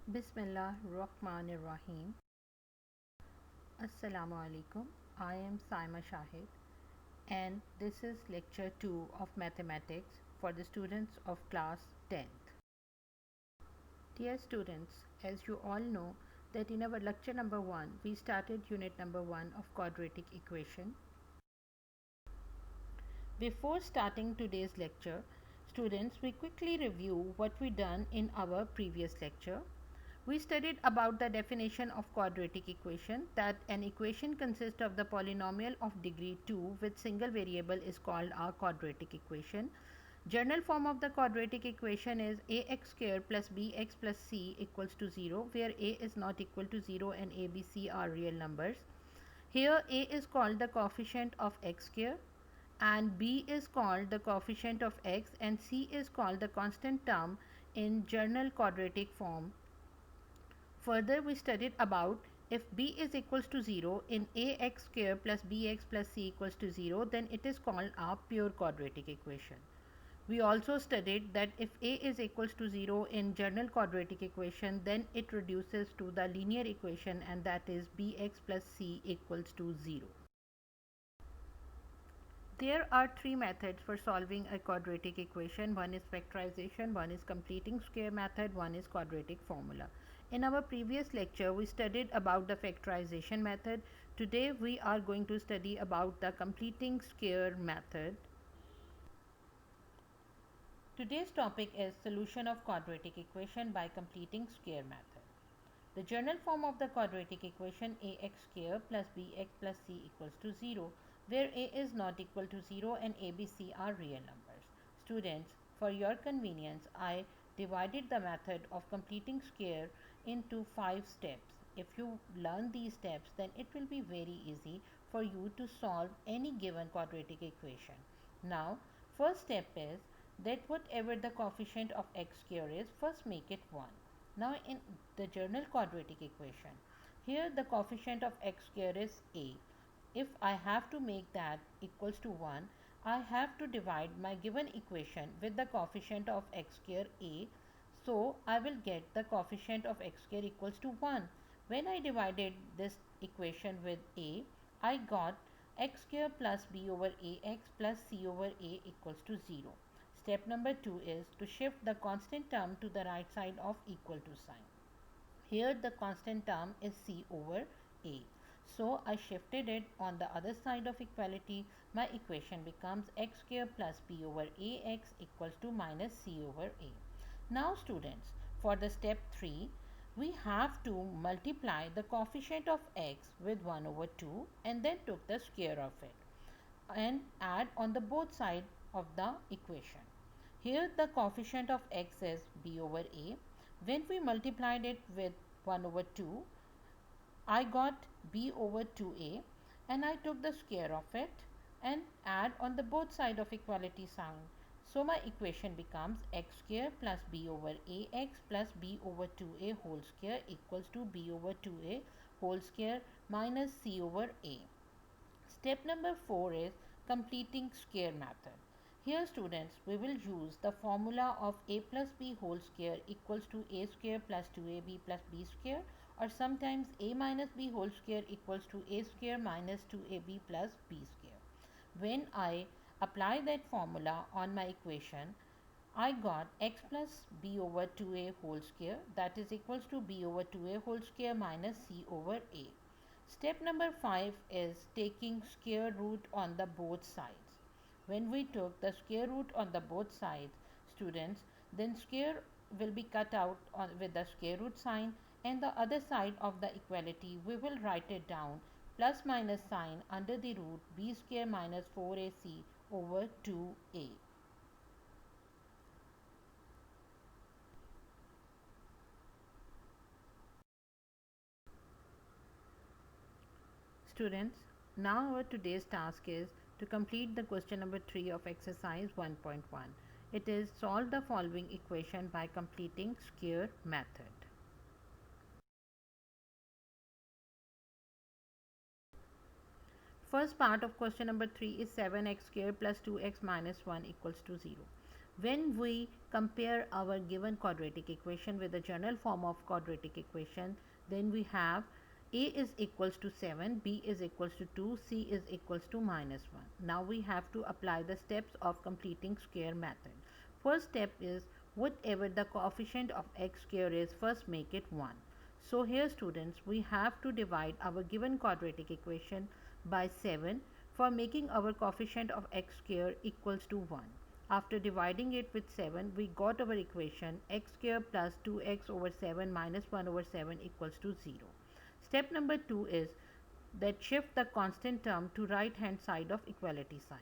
Bismillah Rahman Rahim. Assalamu alaikum. I am Saima Shahid and this is lecture 2 of mathematics for the students of class 10th. Dear students, as you all know that in our lecture number 1 we started unit number 1 of quadratic equation. Before starting today's lecture, students, we quickly review what we done in our previous lecture. We studied about the definition of quadratic equation, that an equation consists of the polynomial of degree 2 with single variable is called a quadratic equation. General form of the quadratic equation is ax square plus bx plus c equals to 0, where a is not equal to 0 and a, b, c are real numbers. Here a is called the coefficient of x square and b is called the coefficient of x and c is called the constant term in general quadratic form. Further, we studied about if b is equals to 0 in ax square plus bx plus c equals to 0, then it is called a pure quadratic equation. We also studied that if a is equals to 0 in general quadratic equation, then it reduces to the linear equation, and that is bx plus c equals to 0. There are three methods for solving a quadratic equation. One is factorization, one is completing square method, one is quadratic formula. In our previous lecture, we studied about the factorization method. Today, we are going to study about the completing square method. Today's topic is solution of quadratic equation by completing square method. The general form of the quadratic equation ax square plus bx plus c equals to 0, where a is not equal to 0 and a, b, c are real numbers. Students, for your convenience, I divided the method of completing square into 5 steps. If you learn these steps, then it will be very easy for you to solve any given quadratic equation. Now, first step is that whatever the coefficient of x square is, first make it 1. Now in the general quadratic equation, here the coefficient of x square is a. If I have to make that equals to 1, I have to divide my given equation with the coefficient of x square a. So I will get the coefficient of x square equals to 1. When I divided this equation with a, I got x square plus b over ax plus c over a equals to 0. Step number 2 is to shift the constant term to the right side of equal to sign. Here the constant term is c over a. So I shifted it on the other side of equality. My equation becomes x square plus b over ax equals to minus c over a. Now students, for the step 3, we have to multiply the coefficient of x with 1 over 2 and then took the square of it and add on the both sides of the equation. Here the coefficient of x is b over a. When we multiplied it with 1 over 2, I got b over 2a and I took the square of it and add on the both side of equality sign. So my equation becomes x square plus b over ax plus b over 2a whole square equals to b over 2a whole square minus c over a. Step number 4 is completing square method. Here students, we will use the formula of a plus b whole square equals to a square plus 2ab plus b square, or sometimes a minus b whole square equals to a square minus 2ab plus b square. When I apply that formula on my equation, I got x plus b over 2a whole square, that is equals to b over 2a whole square minus c over a. Step number 5 is taking square root on the both sides. When we took the square root on the both sides, students, then square will be cut out with the square root sign, and the other side of the equality we will write it down plus minus sign under the root b square minus 4ac over 2a. Students, now our today's task is to complete the question number 3 of exercise 1.1. It is solve the following equation by completing square method. First part of question number 3 is 7x square plus 2x minus 1 equals to 0. When we compare our given quadratic equation with the general form of quadratic equation, then we have a is equals to 7, b is equals to 2, c is equals to minus 1. Now we have to apply the steps of completing square method. First step is whatever the coefficient of x square is, first make it 1. So here students, we have to divide our given quadratic equation by 7 for making our coefficient of x square equals to 1. After dividing it with 7, we got our equation x square plus 2x over 7 minus 1 over 7 equals to 0. Step number 2 is that shift the constant term to right hand side of equality sign.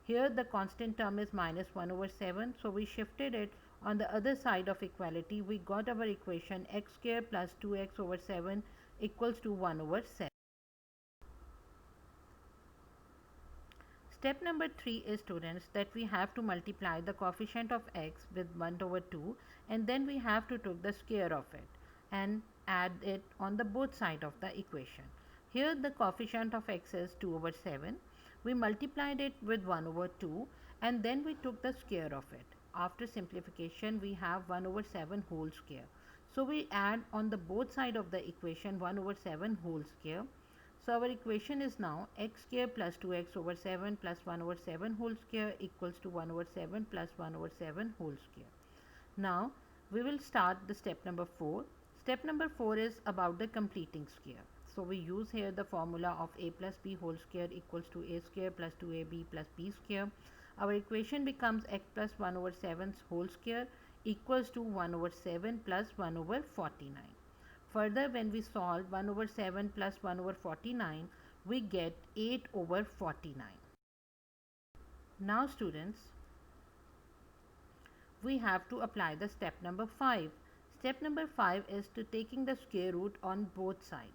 Here the constant term is minus 1 over 7, so we shifted it on the other side of equality. We got our equation x square plus 2x over 7 equals to 1 over 7. Step number 3 is students that we have to multiply the coefficient of x with 1 over 2, and then we have to take the square of it and add it on the both side of the equation. Here the coefficient of x is 2 over 7. We multiplied it with 1 over 2 and then we took the square of it. After simplification we have 1 over 7 whole square. So we add on the both side of the equation 1 over 7 whole square. So our equation is now x square plus 2x over 7 plus 1 over 7 whole square equals to 1 over 7 plus 1 over 7 whole square. Now we will start the step number 4. Step number 4 is about the completing square. So we use here the formula of a plus b whole square equals to a square plus 2ab plus b square. Our equation becomes x plus 1 over 7 whole square equals to 1 over 7 plus 1 over 49. Further, when we solve 1 over 7 plus 1 over 49, we get 8 over 49. Now students, we have to apply the step number 5. Step number 5 is to taking the square root on both sides.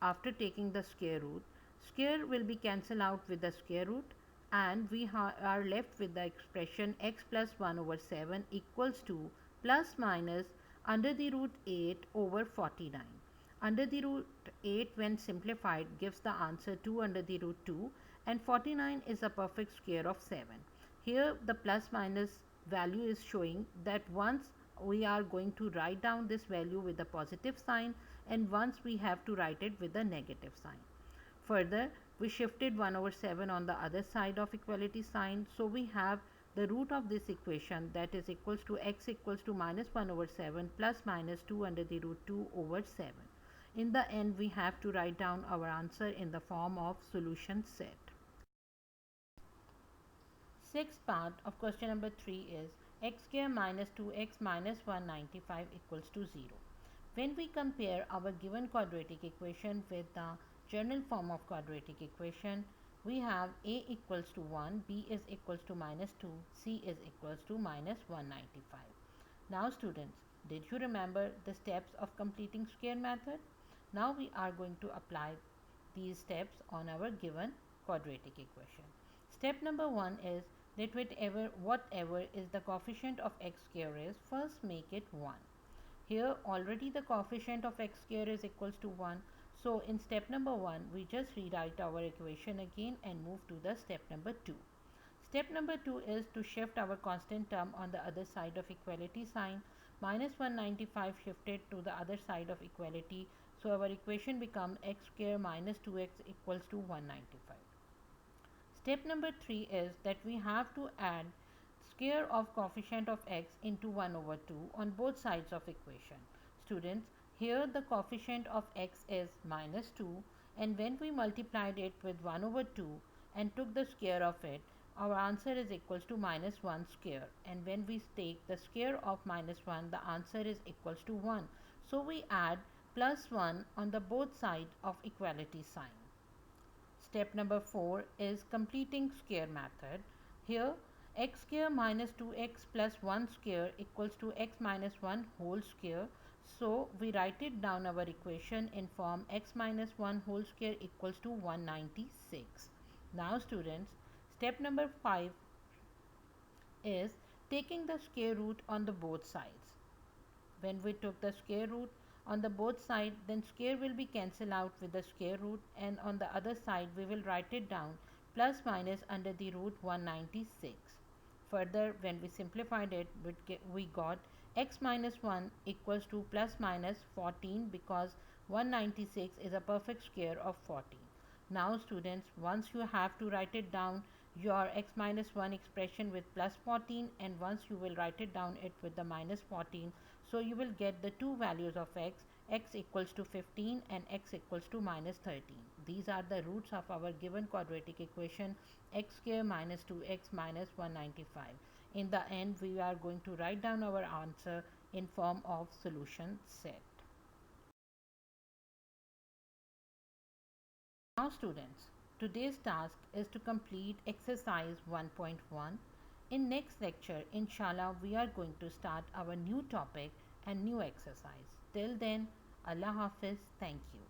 After taking the square will be cancelled out with the square root, and we are left with the expression x plus 1 over 7 equals to plus minus under the root 8 over 49. Under the root 8 when simplified gives the answer 2 under the root 2, and 49 is a perfect square of 7. Here the plus minus value is showing that once we are going to write down this value with a positive sign, and once we have to write it with a negative sign. Further, we shifted 1 over 7 on the other side of equality sign, so we have the root of this equation, that is equals to x equals to minus 1 over 7 plus minus 2 under the root 2 over 7. In the end, we have to write down our answer in the form of solution set. Sixth part of question number 3 is x square minus 2x minus 195 equals to 0. When we compare our given quadratic equation with the general form of quadratic equation, we have a equals to 1, b is equals to minus 2, c is equals to minus 195. Now students, did you remember the steps of completing square method? Now we are going to apply these steps on our given quadratic equation. Step number 1 is that whatever is the coefficient of x square is, first make it 1. Here already the coefficient of x square is equals to 1. So in step number 1, we just rewrite our equation again and move to the step number 2. Step number 2 is to shift our constant term on the other side of equality sign. Minus 195 shifted to the other side of equality. So our equation becomes x square minus 2x equals to 195. Step number 3 is that we have to add square of coefficient of x into 1 over 2 on both sides of equation. Students, here the coefficient of x is minus 2, and when we multiplied it with 1 over 2 and took the square of it, our answer is equals to minus 1 square, and when we take the square of minus 1, the answer is equals to 1. So we add plus 1 on the both sides of equality sign. Step number 4 is completing square method. Here x square minus 2x plus 1 square equals to x minus 1 whole square. So we write it down our equation in form x minus 1 whole square equals to 196. Now students, step number 5 is taking the square root on the both sides. When we took the square root on the both side, then square will be cancelled out with the square root, and on the other side we will write it down plus minus under the root 196. Further, when we simplified it, we got x minus 1 equals to plus minus 14 because 196 is a perfect square of 14. Now students, once you have to write it down your x minus 1 expression with plus 14, and once you will write it down it with the minus 14, so you will get the two values of x equals to 15 and x equals to minus 13. These are the roots of our given quadratic equation x square minus 2x minus 195. In the end, we are going to write down our answer in form of solution set. Now students, today's task is to complete exercise 1.1. In next lecture, inshallah, we are going to start our new topic and new exercise. Till then, Allah Hafiz, thank you.